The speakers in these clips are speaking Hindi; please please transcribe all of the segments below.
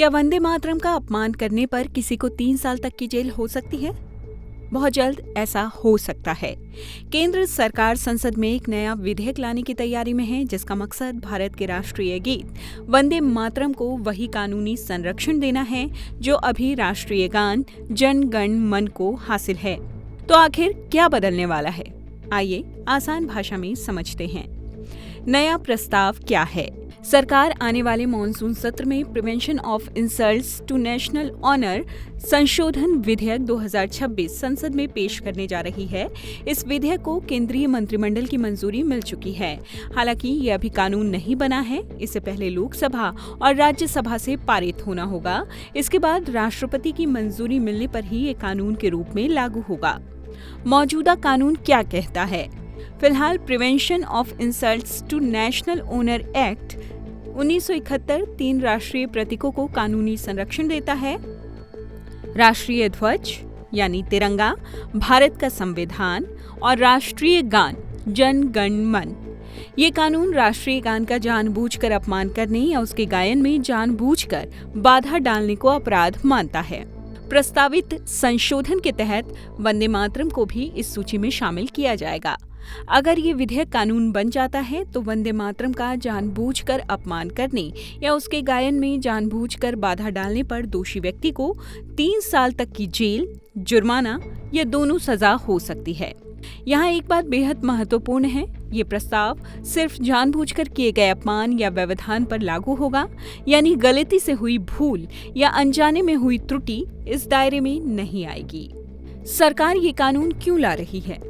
क्या वंदे मातरम का अपमान करने पर किसी को 3 साल तक की जेल हो सकती है? बहुत जल्द ऐसा हो सकता है। केंद्र सरकार संसद में एक नया विधेयक लाने की तैयारी में है, जिसका मकसद भारत के राष्ट्रीय गीत वंदे मातरम को वही कानूनी संरक्षण देना है जो अभी राष्ट्रीय गान जन गण मन को हासिल है। तो आखिर क्या बदलने वाला है? आइए आसान भाषा में समझते हैं। नया प्रस्ताव क्या है? सरकार आने वाले मॉनसून सत्र में prevention of insults to national honour संशोधन विधेयक 2026 संसद में पेश करने जा रही है। इस विधेयक को केंद्रीय मंत्रिमंडल की मंजूरी मिल चुकी है। हालांकि ये अभी कानून नहीं बना है। इससे पहले लोकसभा और राज्यसभा से पारित होना होगा। इसके बाद राष्ट्रपति की मंजूरी मिलने पर ही ये कानून के रूप में लागू होगा। मौजूदा कानून क्या कहता है? फिलहाल prevention of insults to national honour act 1971 3 राष्ट्रीय प्रतीकों को कानूनी संरक्षण देता है। राष्ट्रीय ध्वज यानी तिरंगा, भारत का संविधान और राष्ट्रीय गान जन गण मन। ये कानून राष्ट्रीय गान का जानबूझकर अपमान करने या उसके गायन में जानबूझकर बाधा डालने को अपराध मानता है। प्रस्तावित संशोधन के तहत वंदे मातरम को भी इस सूची में शामिल किया जाएगा। अगर ये विधेयक कानून बन जाता है तो वंदे मातरम का जानबूझकर अपमान करने या उसके गायन में जानबूझकर बाधा डालने पर दोषी व्यक्ति को 3 साल तक की जेल, जुर्माना या दोनों सजा हो सकती है। यहाँ एक बात बेहद महत्वपूर्ण है, ये प्रस्ताव सिर्फ जानबूझकर किए गए अपमान या व्यवधान पर लागू होगा, यानी गलती से हुई भूल या अनजाने में हुई त्रुटि इस दायरे में नहीं आएगी। सरकार ये कानून क्यों ला रही है?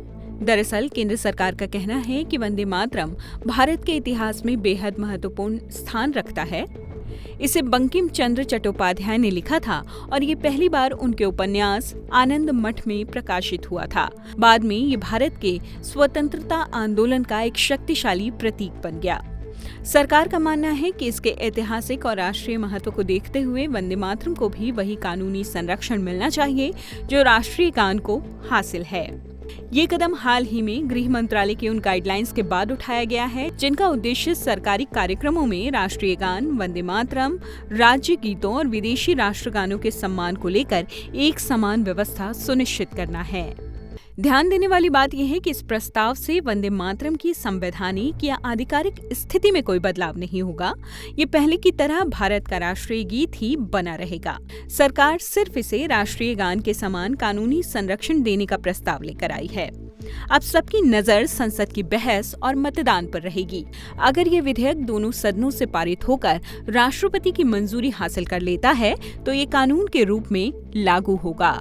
दरअसल केंद्र सरकार का कहना है कि वंदे मातरम भारत के इतिहास में बेहद महत्वपूर्ण स्थान रखता है। इसे बंकिम चंद्र चट्टोपाध्याय ने लिखा था और ये पहली बार उनके उपन्यास आनंद मठ में प्रकाशित हुआ था। बाद में ये भारत के स्वतंत्रता आंदोलन का एक शक्तिशाली प्रतीक बन गया। सरकार का मानना है कि इसके ऐतिहासिक और राष्ट्रीय महत्व को देखते हुए वंदे मातरम को भी वही कानूनी संरक्षण मिलना चाहिए जो राष्ट्रीय गान को हासिल है। ये कदम हाल ही में गृह मंत्रालय की उन गाइडलाइंस के बाद उठाया गया है जिनका उद्देश्य सरकारी कार्यक्रमों में राष्ट्रीय गान, वंदे मातरम, राज्य गीतों और विदेशी राष्ट्रगानों के सम्मान को लेकर एक समान व्यवस्था सुनिश्चित करना है। ध्यान देने वाली बात यह है कि इस प्रस्ताव से वंदे मातरम की संवैधानिक या आधिकारिक स्थिति में कोई बदलाव नहीं होगा। ये पहले की तरह भारत का राष्ट्रीय गीत ही बना रहेगा। सरकार सिर्फ इसे राष्ट्रीय गान के समान कानूनी संरक्षण देने का प्रस्ताव लेकर आई है। अब सबकी नजर संसद की बहस और मतदान पर रहेगी। अगर ये विधेयक दोनों सदनों से पारित होकर राष्ट्रपति की मंजूरी हासिल कर लेता है तो ये कानून के रूप में लागू होगा।